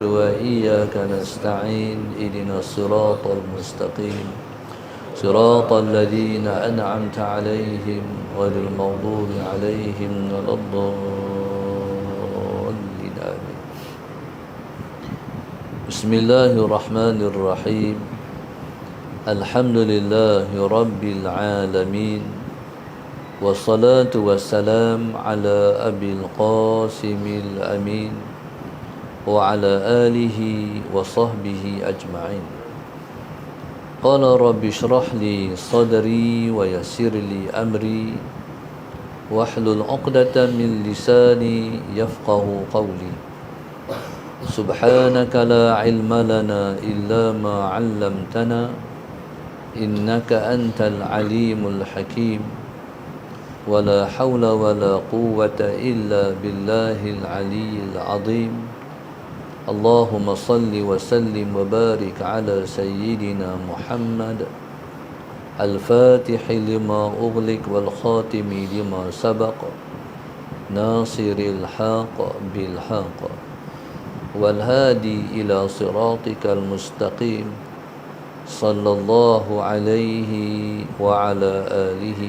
وإياك نستعين اهدنا الصراط المستقيم صراط الذين أنعمت عليهم غير المغضوب عليهم ولا الضالين آمين. بسم الله الرحمن الرحيم. الحمد لله رب العالمين والصلاة والسلام على أبي القاسم الأمين وعلى آله وصحبه أجمعين. قال رب اشرح لي صدري ويسر لي أمري واحلل عقدة من لساني يفقه قولي. سبحانك لا علم لنا إلا ما علمتنا إنك أنت العليم الحكيم. ولا حول ولا قوة إلا بالله العلي العظيم. اللهم صل وسلم وبارك على سيدنا محمد الفاتح لما أغلق والخاتم لما سبق ناصر الحق بالحق والهادي إلى صراطك المستقيم صلى الله عليه وعلى آله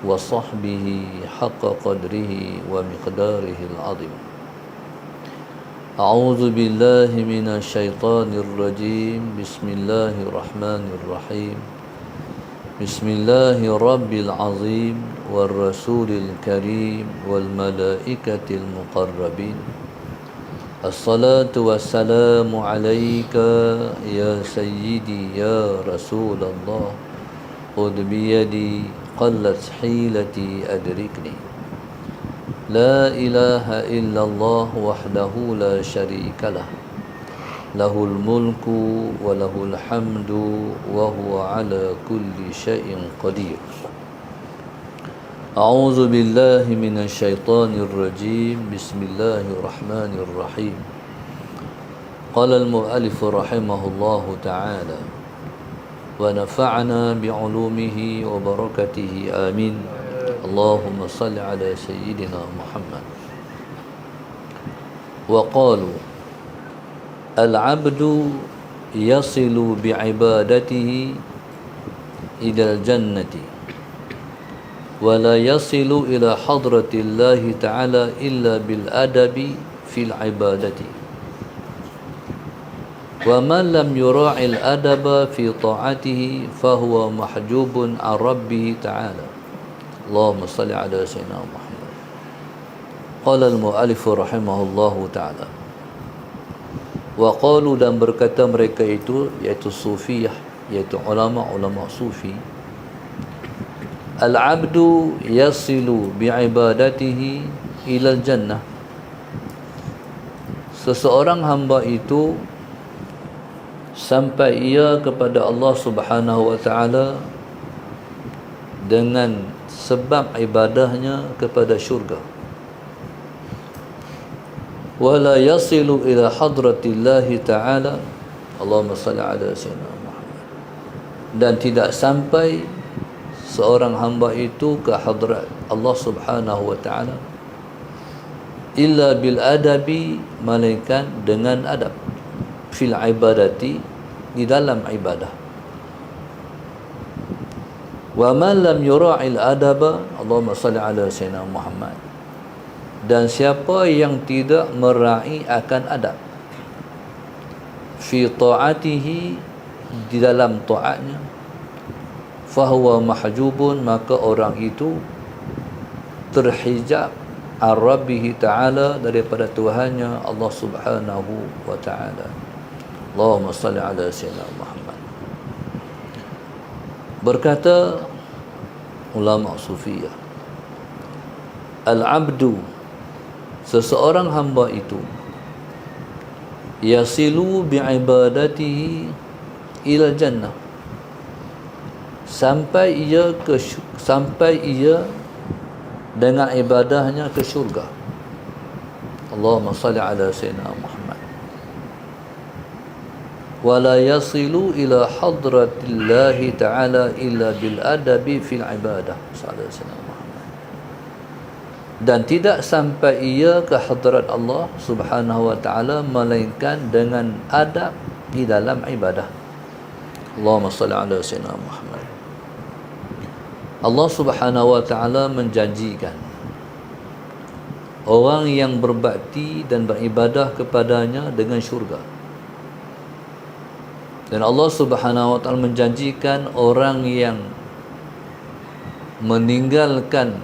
وصحبه حق قدره ومقداره العظيم. أعوذ بالله من الشيطان الرجيم. بسم الله الرحمن الرحيم. بسم الله رب العظيم والرسول الكريم والملائكة المقربين. الصلاة والسلام عليك يا سيدي يا رسول الله. خذ بيدي قلت حيلتي أدركني. لا إله إلا الله وحده لا شريك له. له الملك وله الحمد وهو على كل شيء قدير. أعوذ بالله من الشيطان الرجيم. بسم الله الرحمن الرحيم. قال المؤلف رحمه الله تعالى ونفعنا بعلومه وبركته آمين. اللهم صل على سيدنا محمد. وقالوا العبد يصل بعبادته إلى الجنة ولا يصل إلى حضرة الله تعالى إلا بالأدب في العبادة. ومن لم يراعي الأدب في طاعته فهو محجوب عن ربه تعالى. اللهم صل على سيدنا محمد. قال المؤلف رحمه الله تعالى. وقالوا, dan berkata mereka itu, yaitu sufiyah, yaitu ulama-ulama sufi, al-abdu yasilu bi'ibadatihi ilal jannah. Seseorang hamba itu sampai ia kepada Allah Subhanahu wa taala dengan sebab ibadahnya kepada syurga. Wala yasilu ila hadratillahi ta'ala. Allahumma salli ala sayyidina Muhammad. Dan tidak sampai seorang hamba itu ke hadrat Allah Subhanahu wa ta'ala illa bil adabi, melainkan dengan adab, fil ibadati, di dalam ibadah. Wa man lam yura'il adaba. Allahumma salli ala sayyidina Muhammad. Dan siapa yang tidak meraih akan adab fi ta'atihi, di dalam taatnya, fahuwa mahjubun, maka orang itu terhijab an Rabbih ta'ala, daripada Tuhannya Allah Subhanahu wa ta'ala. Allahumma salli ala sayyidina Muhammad. Berkata ulama sufiyah, al-abdu, seseorang hamba itu, yasilu bi'ibadatihi ila jannah, sampai ia dengan ibadahnya ke syurga. Allahumma salli ala sayyidina Muhammad. Wala yasilu ila hadratillahi ta'ala illa bil adabi fil ibadah. Sallallahu alaihi wasallam. dan tidak sampai ia ke hadrat Allah Subhanahu wa taala melainkan dengan adab di dalam ibadah. Allahumma salli ala sayyidina Muhammad. Allah Subhanahu wa taala menjanjikan orang yang berbakti dan beribadah kepadanya dengan syurga. Dan Allah Subhanahu wa taala menjanjikan orang yang meninggalkan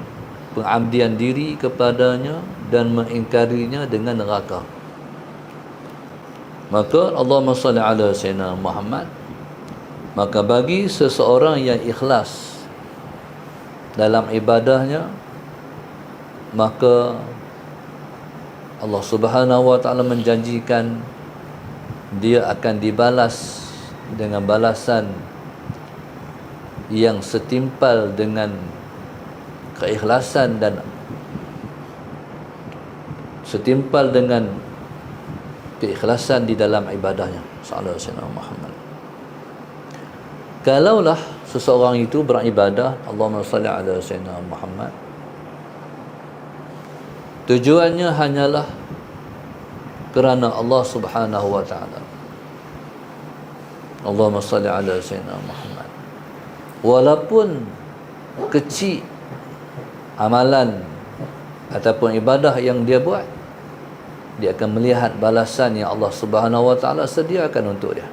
pengabdian diri kepadanya dan mengingkarinya dengan neraka. Maka Allahumma salli ala sayyidina Muhammad, maka bagi seseorang yang ikhlas dalam ibadahnya, maka Allah Subhanahu wa taala menjanjikan dia akan dibalas dengan balasan yang setimpal dengan keikhlasan dan setimpal dengan keikhlasan di dalam ibadahnya. Sallallahu alaihi wasallam. Kalaulah seseorang itu beribadah, Allahumma salli ala sayyidina Muhammad, tujuannya hanyalah kerana Allah Subhanahu wa taala. Allahumma salli ala sayyidina Muhammad. Walaupun kecil amalan ataupun ibadah yang dia buat, dia akan melihat balasan yang Allah Subhanahu wa taala sediakan untuk dia.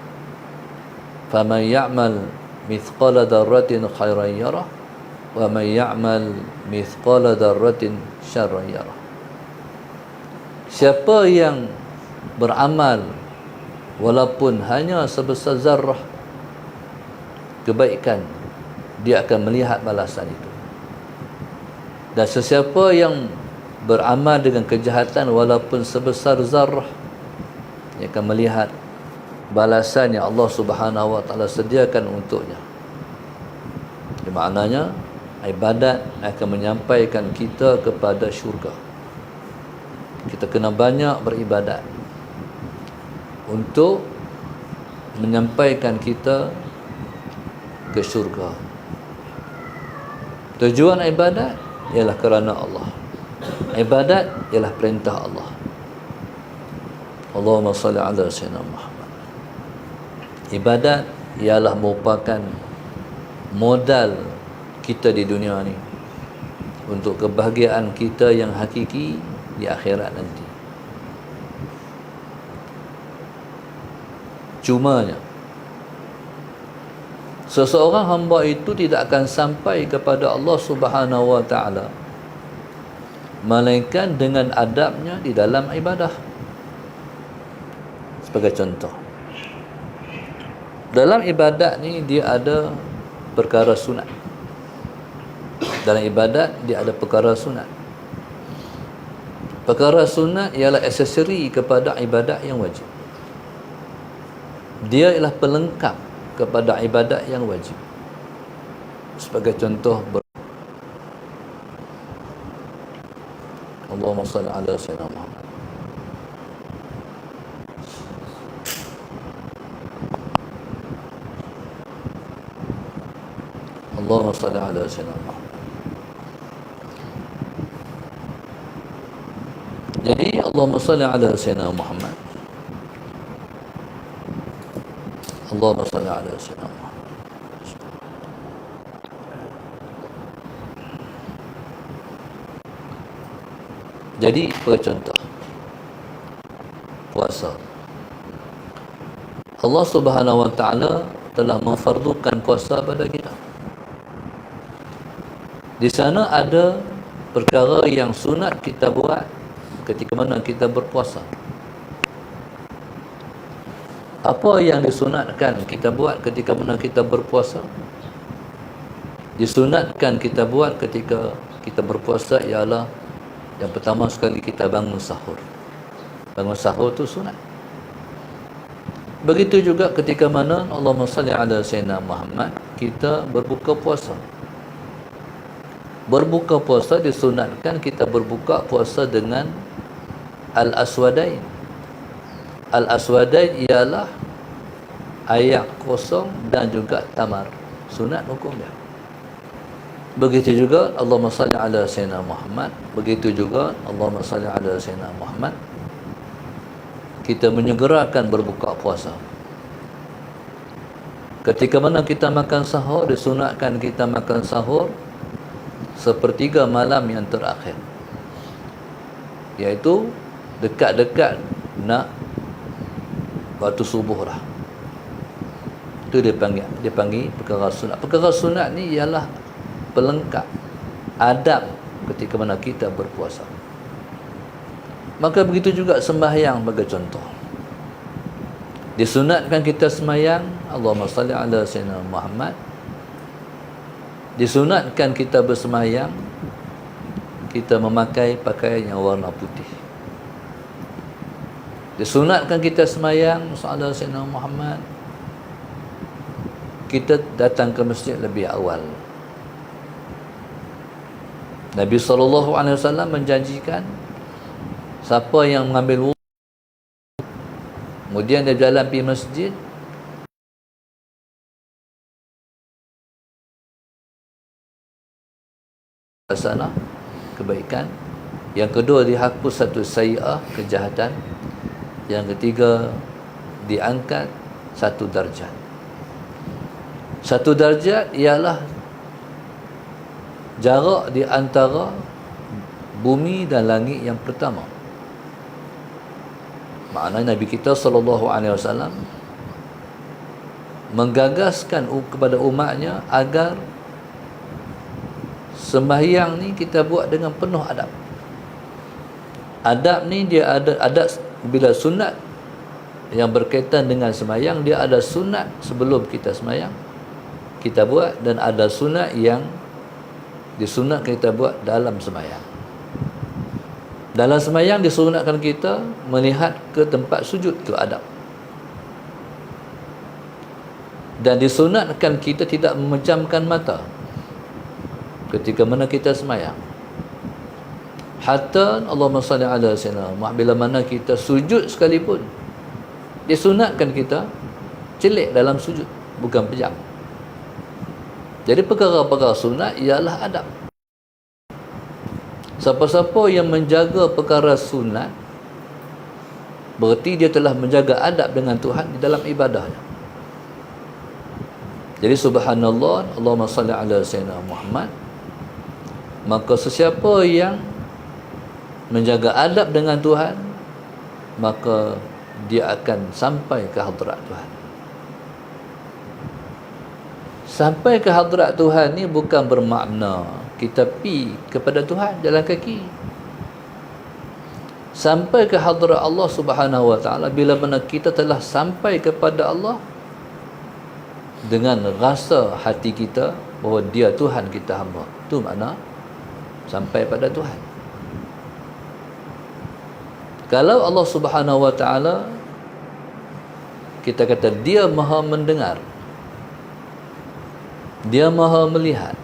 Faman ya'mal mithqala dzarratin khairan yarah wa man ya'mal mithqala dzarratin syarran yarah. Siapa yang beramal walaupun hanya sebesar zarrah kebaikan, dia akan melihat balasan itu. Dan sesiapa yang beramal dengan kejahatan walaupun sebesar zarrah, dia akan melihat balasan yang Allah Subhanahu wa taala sediakan untuknya. Di maknanya ibadat akan menyampaikan kita kepada syurga. Kita kena banyak beribadat untuk menyampaikan kita ke syurga. Tujuan ibadat ialah kerana Allah. Ibadat ialah perintah Allah. Allahumma salli ala sayyidina Muhammad. Ibadat ialah merupakan modal kita di dunia ni untuk kebahagiaan kita yang hakiki di akhirat nanti. Cumanya seseorang hamba itu tidak akan sampai kepada Allah Subhanahu wa taala melainkan dengan adabnya di dalam ibadah. Sebagai contoh, dalam ibadat ni dia ada perkara sunat. Dalam ibadat dia ada perkara sunat. Perkara sunat ialah aksesori kepada ibadat yang wajib. Dia ialah pelengkap kepada ibadat yang wajib. Sebagai contoh, Allahumma salli ala sayyidina Muhammad. Allahumma salli ala sayyidina Muhammad. Jadi Allahumma salli ala sayyidina Muhammad. Allahumma salli ala sayyidina Muhammad. Jadi contoh puasa. Allah Subhanahu wa taala telah memfardukan puasa pada kita. Di sana ada perkara yang sunat kita buat ketika mana kita berpuasa. Apa yang disunatkan kita buat ketika mana kita berpuasa? Disunatkan kita buat ketika kita berpuasa ialah yang pertama sekali kita bangun sahur. Bangun sahur tu sunat. Begitu juga ketika mana Allahumma salli ala sayyidina Muhammad, kita berbuka puasa. Berbuka puasa disunatkan kita berbuka puasa dengan al-aswadain. Al-aswadain ialah ayak kosong dan juga tamar. Sunat hukum dia. Begitu juga Allahumma salli ala sayyidina Muhammad. Begitu juga Allahumma salli ala sayyidina Muhammad. Kita menyegerakan berbuka puasa. Ketika mana kita makan sahur, disunatkan kita makan sahur sepertiga malam yang terakhir, iaitu dekat-dekat nak waktu subuh lah. Itu dipanggil perkara sunat. Perkara sunat ni ialah pelengkap adab ketika mana kita berpuasa. Maka begitu juga sembahyang sebagai contoh. Disunatkan kita sembahyang Allahumma salli ala sayyidina Muhammad. Disunatkan kita bersembahyang kita memakai pakaian yang warna putih. Disunatkan kita sembahyang ala sayyidina Muhammad, kita datang ke masjid lebih awal. Nabi SAW menjanjikan siapa yang mengambil wudhu kemudian dia jalan pergi masjid, hasanah, kebaikan. Yang kedua, dihapus satu sayyi'ah, kejahatan. Yang ketiga, diangkat satu darjat. Satu darjat ialah jarak di antara bumi dan langit yang pertama. Maknanya Nabi kita SAW menggagaskan kepada umatnya agar sembahyang ni kita buat dengan penuh adab. Adab ni dia ada adab bila sunat yang berkaitan dengan sembahyang, dia ada sunat sebelum kita sembahyang kita buat, dan ada sunat yang disunat kita buat dalam sembahyang. Dalam sembahyang disunatkan kita melihat ke tempat sujud, itu adab. Dan disunatkan kita tidak memejamkan mata ketika mana kita sembahyang. Hatta Allahumma salli ala sayyidina Muhammad, bila mana kita sujud sekalipun disunatkan kita celik dalam sujud, bukan pejam. Jadi perkara-perkara sunat ialah adab. Siapa-siapa yang menjaga perkara sunat, berarti dia telah menjaga adab dengan Tuhan di dalam ibadahnya. Jadi subhanallah, Allahumma salli ala sayyidina Muhammad. Maka sesiapa yang menjaga adab dengan Tuhan, maka dia akan sampai ke hadrat Tuhan. Sampai ke hadrat Tuhan ni bukan bermakna kita pi kepada Tuhan jalan kaki. Sampai ke hadrat Allah Subhanahu wa taala, bila mana kita telah sampai kepada Allah dengan rasa hati kita bahawa dia Tuhan kita hamba. Itu makna sampai pada Tuhan. Kalau Allah Subhanahu wa taala, kita kata dia Maha mendengar, dia Maha melihat,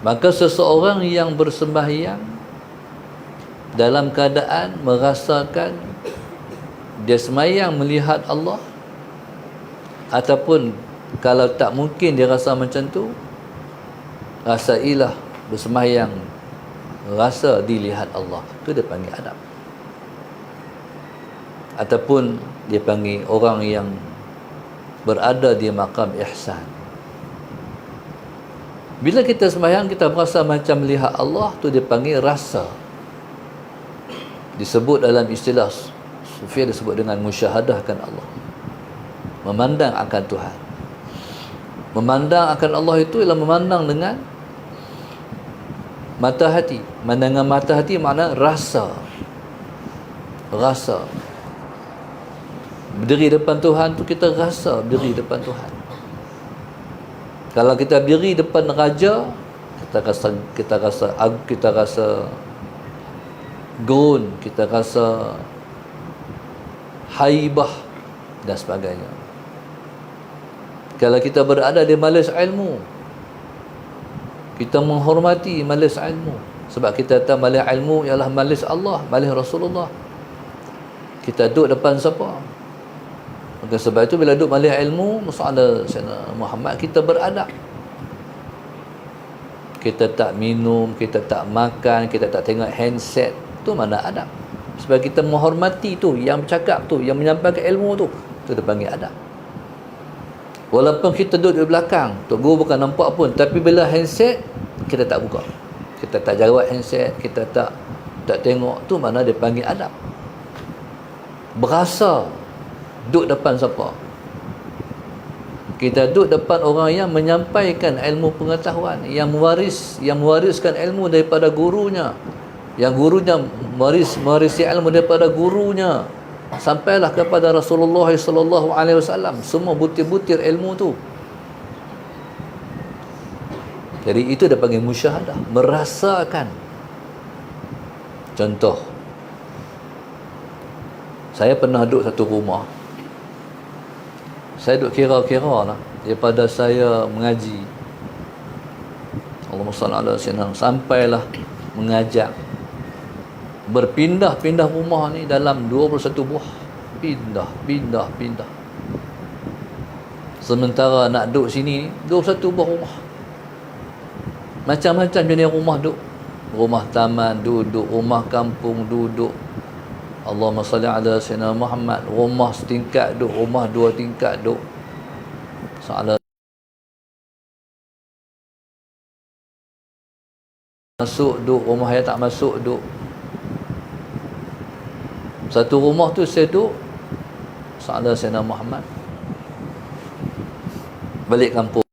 maka seseorang yang bersembahyang dalam keadaan merasakan dia sembahyang melihat Allah, ataupun kalau tak mungkin dia rasa macam tu, rasailah bersembahyang rasa dilihat Allah, tu dia panggil adab. Ataupun dia panggil orang yang berada di maqam ihsan. Bila kita sembahyang kita merasa macam melihat Allah, tu dia panggil rasa. Disebut dalam istilah Sufi, disebut dengan musyahadahkan Allah, memandang akan Tuhan. Memandang akan Allah itu ialah memandang dengan mata hati. Pandangan mata hati makna rasa. Rasa. Berdiri depan Tuhan tu kita rasa berdiri depan Tuhan. Kalau kita berdiri depan raja, kita rasa gerun, kita rasa haibah dan sebagainya. Kalau kita berada di majlis ilmu, kita menghormati majlis ilmu, sebab kita tahu majlis ilmu ialah majlis Allah, majlis Rasulullah. Kita duduk depan siapa? Maka sebab itu bila duduk majlis ilmu, masalah Sayyidina Muhammad, kita beradab. kita tak minum, kita tak makan, kita tak tengok handset, tu mana adab? Sebab kita menghormati tu, yang bercakap tu, yang menyampaikan ilmu tu, tu dia panggil adab. Walaupun kita duduk di belakang, Tok Guru bukan nampak pun, tapi bila handset, kita tak buka. Kita tak jawab handset, kita tak tengok, tu mana dia panggil adab. Berasa duduk depan siapa? Kita duduk depan orang yang menyampaikan ilmu pengetahuan, yang mewariskan ilmu daripada gurunya, yang gurunya mewarisi ilmu daripada gurunya, sampailah kepada Rasulullah sallallahu alaihi wasallam semua butir-butir ilmu tu. Jadi itu dia panggil musyahadah, merasakan. Contoh, saya pernah duduk satu rumah, saya duduk kira-kira lah daripada saya mengaji, Allahumma salli ala sayyidina, sampailah mengajak, berpindah-pindah rumah ni dalam 21 buah, pindah. Sementara nak duduk sini 21 buah rumah, macam-macam jenis rumah duduk, rumah taman duduk, rumah kampung duduk, Allahumma salli ala sayyidina Muhammad, rumah setingkat duduk, rumah 2 tingkat duduk, salah masuk duduk, rumah yang tak masuk duduk. Satu rumah tu saya duduk, salah sayyidina Muhammad, balik kampung.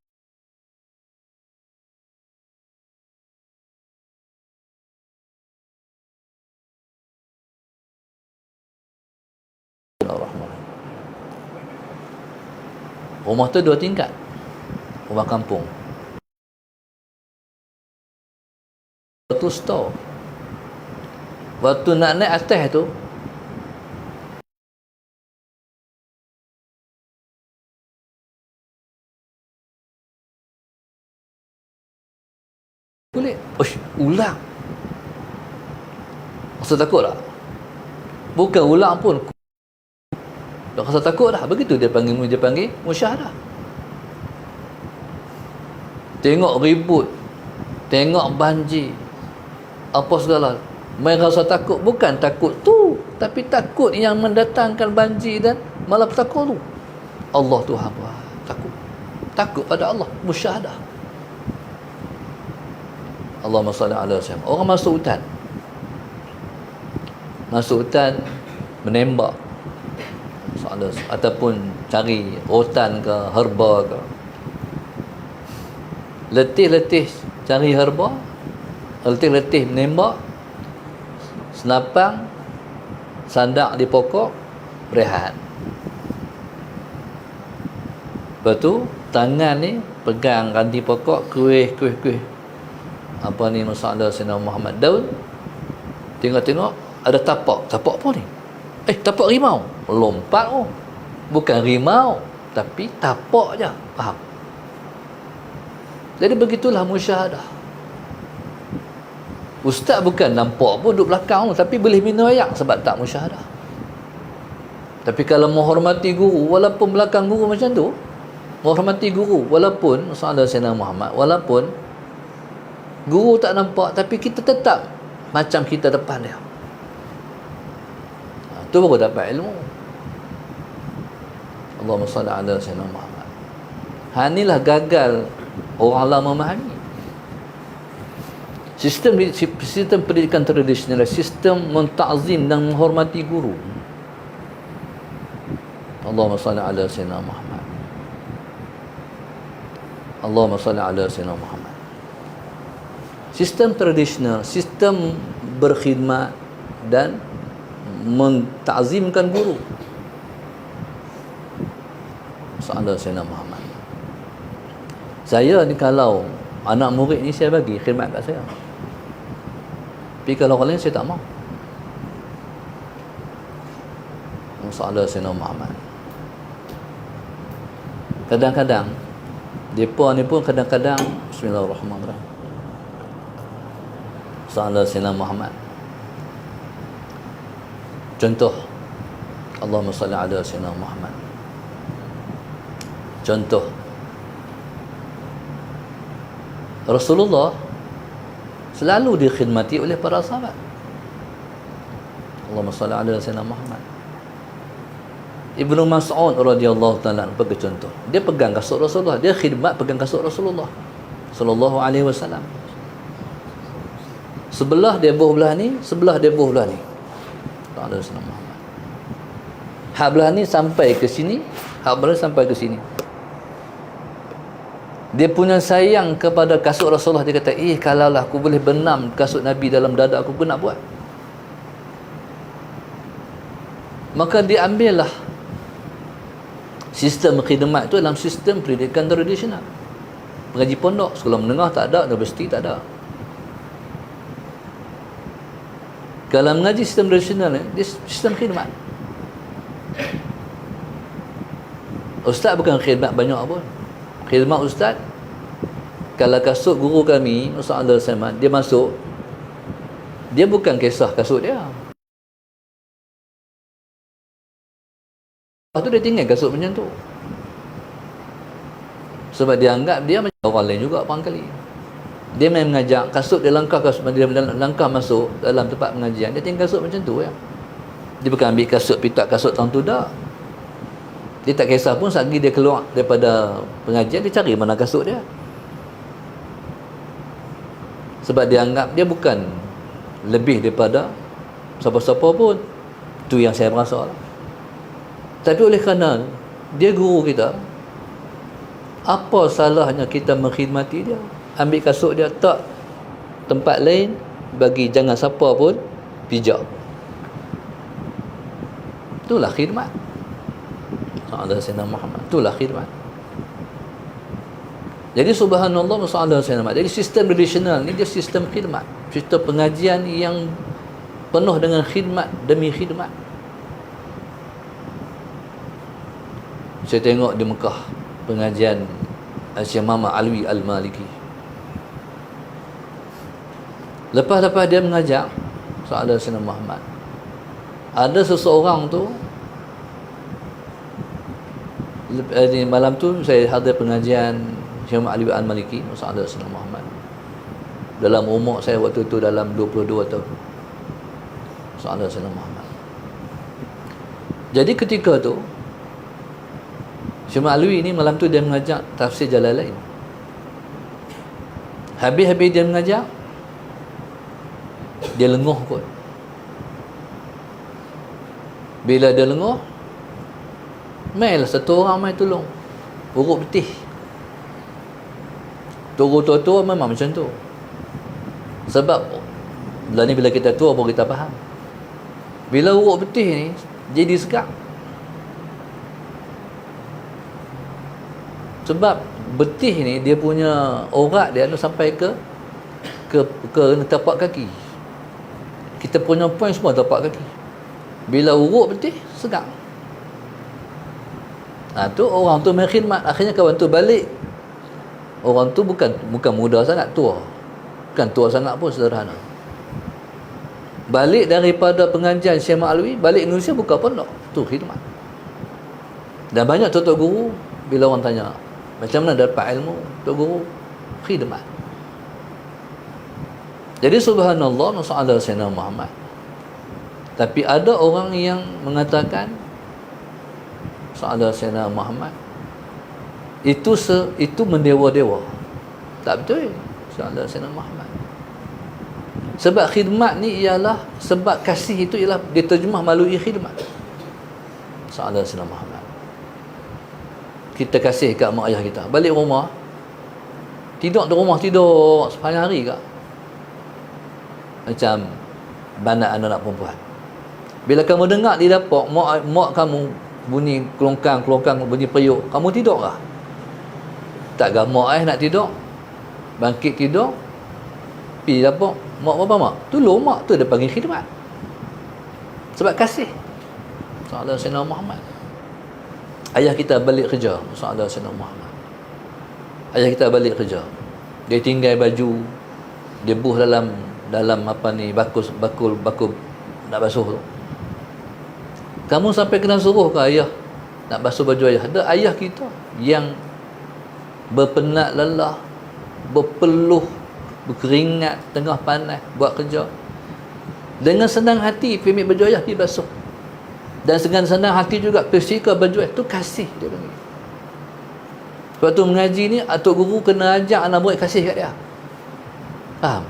Rumah tu 2 tingkat, rumah kampung. Satu store. Waktu nak naik atas tu, kulit, ulang. Rasa takut tak? Bukan ulang pun, dah rasa takut dah. Begitu dia panggil musyahadah. Tengok ribut, tengok banjir, apa segala, main rasa takut. Bukan takut tu, tapi takut yang mendatangkan banjir dan malapetaka tu. Allah Tuhan, takut pada Allah, musyahadah. Allahumma salli ala sayyidina. Orang masuk hutan menembak ataupun cari rotan ke herba ke, letih cari herba, letih menembak, senapang sandak di pokok, berehat. Lepas tu tangan ni pegang ranting pokok, kuih apa ni, masalah Sayyidina Muhammad, daun. Tengok ada tapak apa ni? Tapak rimau. Lompat. Bukan rimau, tapi tapak je. Faham? Jadi begitulah musyahadah. Ustaz bukan nampak pun duduk belakang, tapi boleh minum air sebab tak musyahadah. Tapi kalau menghormati guru, walaupun belakang guru macam tu, menghormati guru, walaupun masalah Sayyidina Muhammad, walaupun guru tak nampak, tapi kita tetap macam kita depan dia. Tu baru dapat ilmu. Allahumma salli ala sayyidina Muhammad. Inilah gagal orang lama memahami. Sistem pendidikan tradisional, sistem mentakzim dan menghormati guru. Allahumma salli ala sayyidina Muhammad. Allahumma salli ala sayyidina Muhammad. Sistem tradisional, sistem berkhidmat dan mentakzimkan guru. Sahabat Sayyidina Muhammad. Saya ni kalau anak murid ni saya bagi khidmat kat saya. Tapi kalau orang lain saya tak mau. Sahabat Sayyidina Muhammad. Kadang-kadang depa ni pun kadang-kadang bismillahirrahmanirrahim. Sahabat Sayyidina Muhammad. Contoh, Allahumma salli ala sayyidina Muhammad. Contoh, Rasulullah selalu dikhidmati oleh para sahabat. Allahumma salli ala sayyidina Muhammad. Ibnu Mas'ud radhiyallahu taala sebagai contoh, dia pegang kasut Rasulullah, dia khidmat pegang kasut Rasulullah sallallahu alaihi wasallam. Sebelah dia belah ni, sebelah dia belah ni. Tak ada sayyidina Muhammad. Hak belah ni sampai ke sini, hak belah sampai ke sini. Dia punya sayang kepada kasut Rasulullah, dia kata, kalaulah aku boleh benam kasut Nabi dalam dada aku pun nak buat. Maka diambillah sistem khidmat itu dalam sistem pendidikan tradisional. Pengaji pondok, sekolah menengah tak ada, universiti tak ada. Kalau mengaji sistem tradisional ni, dia sistem khidmat. Ustaz bukan khidmat banyak pun. Khidmat ustaz, kalau kasut guru kami, Ustaz Abdul Samad, dia masuk, dia bukan kisah kasut dia. Lepas tu dia tinggal kasut macam tu. Sebab dia anggap dia macam orang lain juga barangkali. Dia main mengajak, kasut dia langkah masuk dalam tempat pengajian, dia tinggal kasut macam tu ya. Dia bukan ambil kasut, pitak kasut tertentu dah. Dia tak kisah pun selagi dia keluar daripada pengajian, dia cari mana kasut dia. Sebab dia anggap dia bukan lebih daripada siapa-siapa pun. Itu yang saya rasa lah. Tapi oleh kerana dia guru kita, apa salahnya kita mengkhidmati dia? Ambil kasut dia, tak tempat lain, bagi jangan siapa pun pijak. Itulah khidmat. Sallallahu alaihi wasallam Muhammad. Itulah khidmat. Jadi subhanallah, sallallahu alaihi wasallam. Jadi sistem tradisional ni dia sistem khidmat, sistem pengajian yang penuh dengan khidmat demi khidmat. Saya tengok di Mekah pengajian Syekh Muhammad Alwi Al-Maliki. Lepas dia mengajak sallallahu alaihi wasallam Muhammad, ada seseorang tu, malam tu saya hadir pengajian Syekh Muhammad Alwi Al-Maliki sallallahu alaihi wasallam Muhammad. Dalam umur saya waktu tu dalam 22 tahun. Sallallahu alaihi wasallam Muhammad. Jadi ketika tu Syekh Alwi ni malam tu dia mengajak tafsir Jalalain. Habis dia mengajak, dia lenguh kot. Bila dia lenguh, mailah satu orang mai tolong urut betih. Turu tua-tua memang macam tu. Sebab bila kita tua baru kita faham. Bila urut betih ni jadi segak. Sebab betih ni dia punya urat dia sampai ke tapak kaki. Kita punya point semua tapak kaki. Bila urut betih segak. Tu orang tu main khidmat. Akhirnya kawan tu balik. Orang tu bukan muda sangat, tua. Bukan tua sangat pun, sederhana. Balik daripada pengajian Syekh Ma'alwi, balik Indonesia buka pondok. Tu khidmat. Dan banyak tuan-tuan guru bila orang tanya, macam mana dapat ilmu? Tok guru khidmat. Jadi subhanallah, sallallahu alaihi wasallam Muhammad. Tapi ada orang yang mengatakan sallallahu alaihi wasallam Muhammad itu mendewa-dewa. Tak betul. Sallallahu alaihi wasallam Muhammad. Sebab khidmat ni ialah, sebab kasih itu ialah diterjemah melalui khidmat. Sallallahu alaihi wasallam Muhammad. Kita kasih kat mak ayah kita, balik rumah tidur di rumah, tidur sepanjang hari kak, macam banat anak perempuan. Bila kamu dengar di dapur mak kamu bunyi kelongkang bunyi periuk, kamu tidur kah? Tak ke? Mak nak tidur, bangkit tidur, pergi dapur, mak apa mak? Tolong mak tu, dia panggil khidmat. Sebab kasih. Sallallahu alaihi wasallam Muhammad. Ayah kita balik kerja, sallallahu alaihi wasallam Muhammad. Ayah kita balik kerja, dia tinggal baju, dia buh dalam apa ni, bakul nak basuh tu. Kamu sampai kena suruh ke ayah nak basuh baju ayah? Ada ayah kita yang berpenat lelah, berpeluh, berkeringat tengah panas buat kerja, dengan senang hati pergi baju ayah pergi basuh, dan dengan senang hati juga pergi ke baju ayah. Tu kasih dia panggil. Sebab tu mengaji ni atuk guru kena ajak anak murid kasih kat dia. Faham?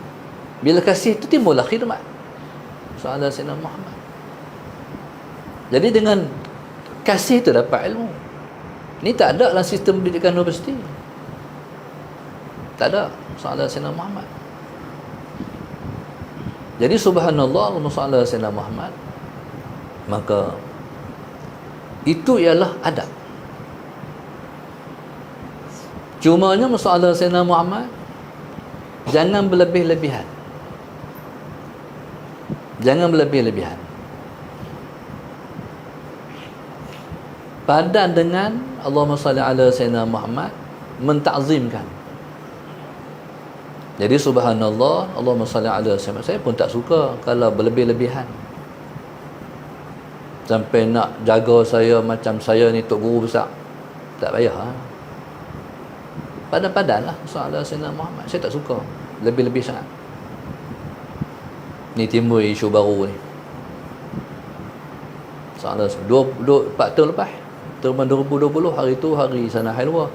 Bila kasih tu timbullah khidmat. Soalan Sayyidina Muhammad. Jadi dengan kasih tu dapat ilmu. Ni tak ada dalam sistem pendidikan universiti. Tak ada. Soalan Sayyidina Muhammad. Jadi subhanallah, Allahumma Sayyidina Muhammad. Maka itu ialah adab. Cumanya masalah Sayyidina Muhammad, jangan berlebih-lebihan. Jangan berlebih-lebihan. Padan dengan Allahumma salli ala Sayyidina Muhammad, mentakzimkan. Jadi subhanallah, Allahumma salli ala Sayyidina Muhammad. Saya pun tak suka kalau berlebih-lebihan. Sampai nak jaga saya macam saya ni tok guru besar. Tak payah. Padan-padan lah soalan Sayyidina Muhammad. Saya tak suka lebih-lebih sangat. Ni timbul isu baru ni. Soalan 4 tahun lepas, tahun 2020, hari tu hari Sana Halwa.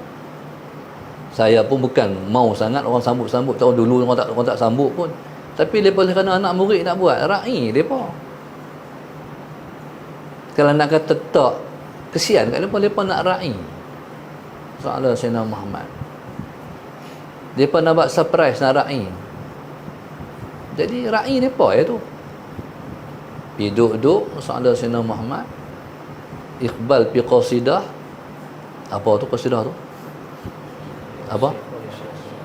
Saya pun bukan mau sangat orang sambut-sambut. Tahun dulu orang tak sambut pun. Tapi lepas kerana anak murid nak buat, ra'i depa. Kalau nak kata tak, kesian kat lepa nak ra'i. Soalan Sayyidina Muhammad. Mereka nak buat surprise, nak ra'i. Jadi ra'i mereka tu pergi duduk soalan Sayyidina Muhammad, Iqbal pi qasidah. Apa tu qasidah tu? Apa?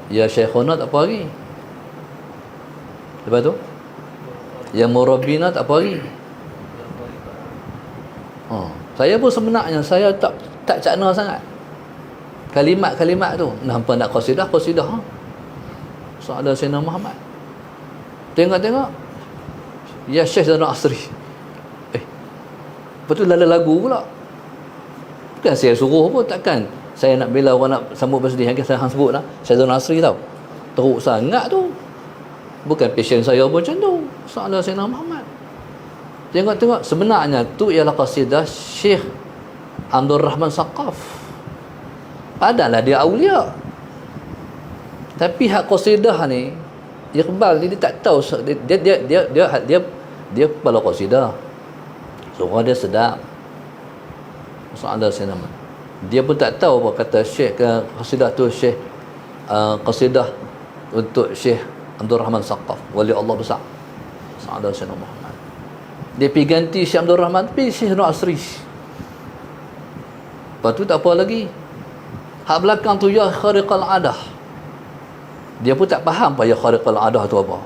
Ya Syekhuna tak apa lagi. Lepas tu Ya Murabbina tak apa lagi. Saya pun sebenarnya saya tak cakna sangat kalimat-kalimat tu. Nampak nak qasidah soalan Sayyidina Muhammad. Tengok Ya Syekh Zainal Asri. Lepas tu lagu pula. Bukan saya suruh pun, takkan saya nak bela orang nak sambut bersedih. Yang saya sebut lah Syekh Zainal Asri tau. Teruk sangat tu. Bukan passion saya pun macam tu. Soalan Sayyidina Muhammad. Tengok sebenarnya tu ialah qasidah Syekh Abdul Rahman Saqaf. Padahal dia aulia. Tapi hak qasidah ni, Iqbal ni dia tak tahu, dia kepala qasidah. Suara dia sedap. Soalan saya nama. Dia pun tak tahu apa kata Syekh ke qasidah tu Syekh qasidah untuk Syekh Abdul Rahman Saqaf, wali Allah besar. Soalan saya Muhammad. Dia pergi ganti Syekh Abdul Rahman, pergi Syekh Nur Asri. Lepas tu tak apa lagi. Hak belakang tu ya khariqal adah. Dia pun tak faham apa ya khariqal adah tu apa.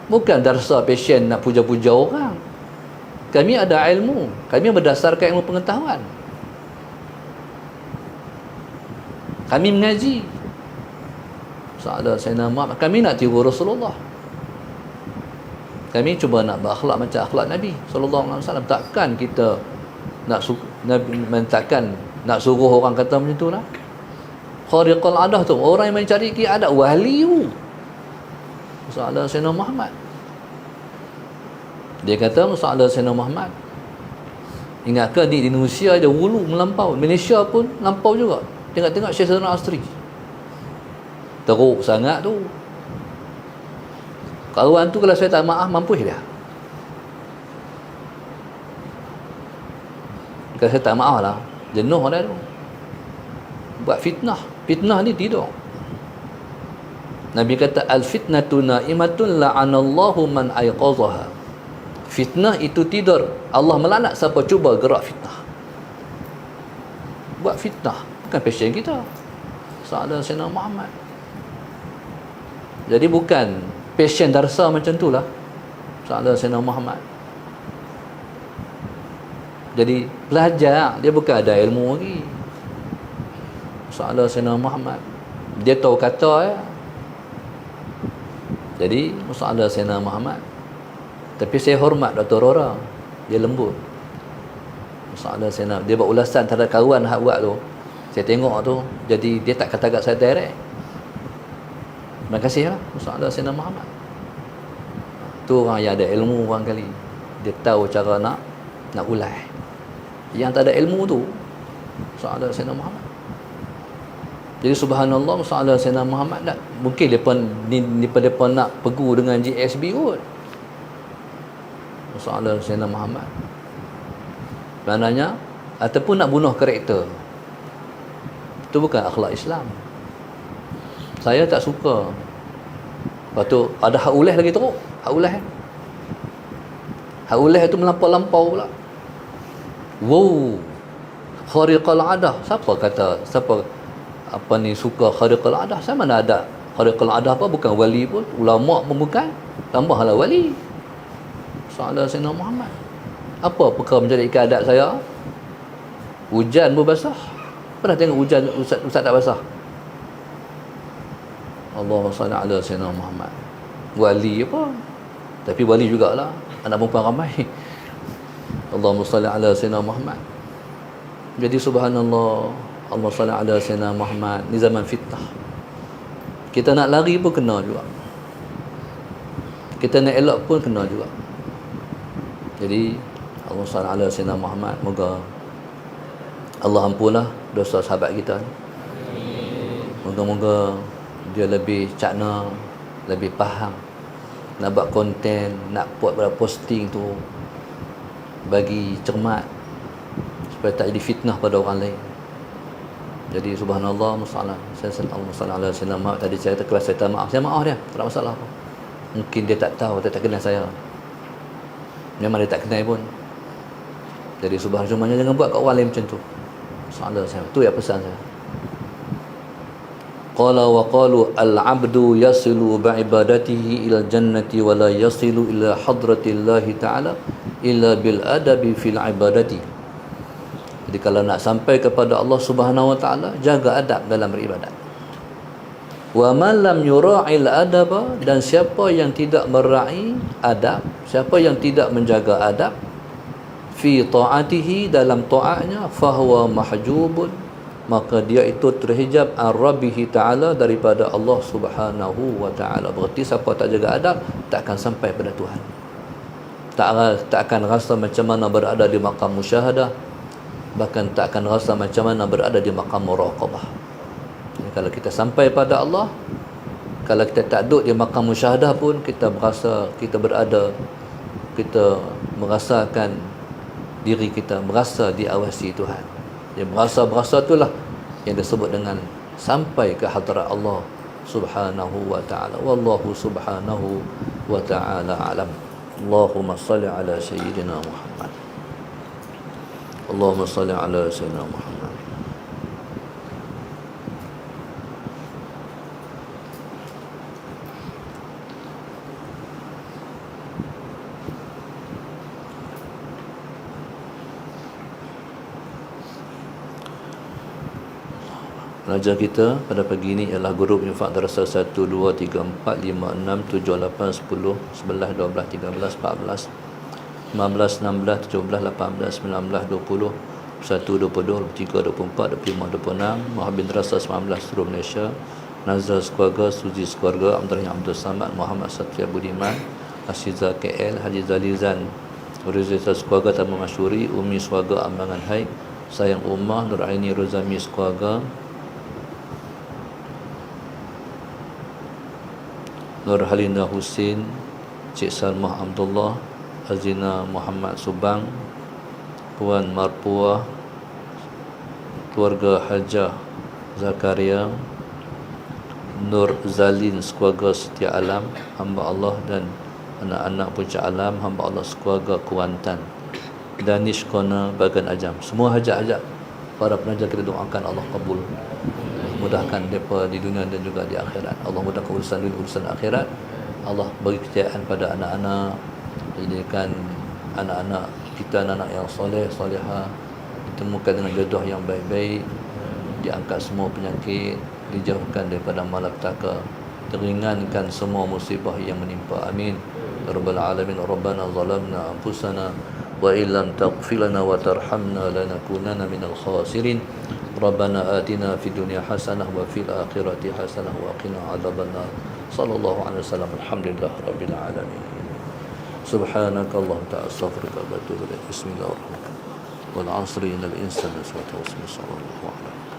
Bukan darsa passion nak puja-puja orang. Kami ada ilmu. Kami berdasarkan ilmu pengetahuan. Kami mengaji. Soalan Sayyidina Muhammad. Kami nak tiru Rasulullah. Kami cuba nak berakhlak macam akhlak Nabi sallallahu alaihi wasallam. Takkan kita nak suruh orang kata macam tu lah. Khariqul adah tu orang yang mencari adab wali tu. Soalan Sayyidina Muhammad. Dia kata soalan Sayyidina Muhammad. Ingatkan di Indonesia ada wulu melampau, Malaysia pun lampau juga. Tengok Syekh Zainal Asri. Teruk sangat tu. Kawan tu kalau saya tak maaf mampus dia. Kalau saya tak maaf lah, jenuh dia tu. Buat fitnah. Fitnah ni tidur. Nabi kata al-fitnatu na'imatun la'anallahu man ayqadhaha. Fitnah itu tidur. Allah melaknat siapa cuba gerak fitnah. Buat fitnah. Bukan passion kita. Soalan Sayyidina Muhammad. Jadi bukan passion darsa macam tu lah. Soalan Sayyidina Muhammad. Jadi belajar. Dia bukan ada ilmu lagi. Soalan Sayyidina Muhammad. Dia tahu kata ya. Jadi soalan Sayyidina Muhammad. Tapi saya hormat Dr. Rora. Dia lembut. Soalan Sayyidina, dia buat ulasan terhadap kawan hak buat tu. Saya tengok tu, jadi dia tak kata kat saya direct. Terima kasihlah Musa Sayyidina Muhammad. Tu orang yang ada ilmu orang kali. Dia tahu cara nak ulas. Yang tak ada ilmu tu Musa Sayyidina Muhammad. Jadi subhanallah Musa Sayyidina Muhammad tak mungkin depa nak pegu dengan GSB kot. Musa Sayyidina Muhammad. Maknanya ataupun nak bunuh karakter. Itu bukan akhlak Islam. Saya tak suka. Lepas tu ada hak ulah lagi teruk. Hak ulah. Hak ulah itu melampau-lampau pula. Wow. Khariqal adah. Siapa apa ni suka khariqal adah? Saya mana ada khariqal adah apa? Bukan wali pun. Ulama pun bukan. Tambahlah wali. Soalan Sayyidina Muhammad. Apa perkara menjadi adat saya? Hujan berbasah. Pernah tengok hujan Ustaz tak basah? Allahumma salli ala Sayyidina Muhammad. Wali apa? Tapi wali jugalah. Anak perempuan ramai. Allahumma salli ala Sayyidina Muhammad. Jadi subhanallah, Allahumma salli ala Sayyidina Muhammad. Ni zaman fitnah. Kita nak lari pun kena juga. Kita nak elak pun kena juga. Jadi Allahumma salli ala Sayyidina Muhammad. Moga Allah ampunlah dosa sahabat kita. Moga-moga dia lebih cakna, lebih faham nak buat konten, nak buat posting tu bagi cermat supaya tak jadi fitnah pada orang lain. Jadi subhanallah musalla sallallahu alaihi wasallam. Tadi saya kelas saya maaf. Saya maaf dia, tak ada masalah apa. Mungkin dia tak tahu, dia tak kenal saya. Memang dia tak kenal pun. Jadi subhanallah, jangan buat kat orang lain macam tu. Sallallahu alaihi wasallam. Tu ya pesan saya. Qala wa qalu al-'abdu yasilu bi'ibadatihi ila jannati wa la yasilu ila hadratillahi ta'ala illa bil adabi fil ibadati. Jadi kalau nak sampai kepada Allah Subhanahu wa taala, jaga adab dalam beribadat. Wa man lam yura'il adaba, dan siapa yang tidak meraih adab, siapa yang tidak menjaga adab fi ta'atihi, dalam ta'atnya, fahuwa mahjubun, maka dia itu terhijab ar-rabbihi ta'ala, daripada Allah Subhanahu wa ta'ala. Berarti siapa tak jaga adab tak akan sampai pada Tuhan. Tak akan rasa macam mana berada di maqam musyahadah, bahkan tak akan rasa macam mana berada di maqam muraqabah. Jadi kalau kita sampai pada Allah, kalau kita tak duduk di maqam musyahadah pun, kita berasa kita berada, kita merasakan diri kita berasa diawasi Tuhan. Yang berasa itulah yang disebut dengan sampai ke hadirat Allah Subhanahu wa ta'ala. Wallahu subhanahu wa ta'ala alam. Allahumma salli ala sayyidina Muhammad. Allahumma salli ala sayyidina Muhammad. Pelajar kita pada pagi ini ialah grup infak darasah 1, 2, 3, 4, 5, 6, 7, 8, 10, 11, 12, 13, 14, 15, 16, 17, 18, 19, 20, 21, 22, 23, 24, 25, 26, Muhammad Rasa 19 seluruh Malaysia, Nazar Sekeluarga, Suzi Sekeluarga, Abdul Samad, Muhammad Satria Budiman, Asyiza KL, Haji Zalizan, Rizal Sekeluarga Tamu Masyuri, Umi Sekeluarga Ambangan Haid, Sayang Ummah, Nur Aini Rozami Sekeluarga, Nur Halinda Husin, Cik Salmah Abdullah, Azina Muhammad Subang, Puan Marpuah, keluarga Hajah Zakaria, Nur Zalin sekeluarga Setia Alam, hamba Allah, dan anak-anak Puncak Alam, hamba Allah sekeluarga Kuantan, Danish Kona Bagan Ajam. Semua hajat-hajat para penaja kita doakan Allah kabul, mudahkan mereka di dunia dan juga di akhirat. Allah mudahkan urusan dunia, urusan akhirat. Allah bagi kejayaan pada anak-anak, jadikan anak-anak kita anak-anak yang soleh, solehah, ditemukan dengan jodoh yang baik-baik, diangkat semua penyakit, dijauhkan daripada malapetaka, teringankan semua musibah yang menimpa. Amin ya rabbal alamin. Rabbana zalamna anfusana wa illam taghfir lana wa tarhamna lanakunanna minal khasirin. ربنا آتنا في الدنيا حسنة وفي الآخرة حسنة وقنا عذاب النار صلى الله عليه وسلم الحمد لله رب العالمين سبحانك اللهم تعالى استغفرك واتوب اليك بسم الله الرحمن الرحيم والعصر إن الإنسان لفي خسر صلى الله عليه وسلم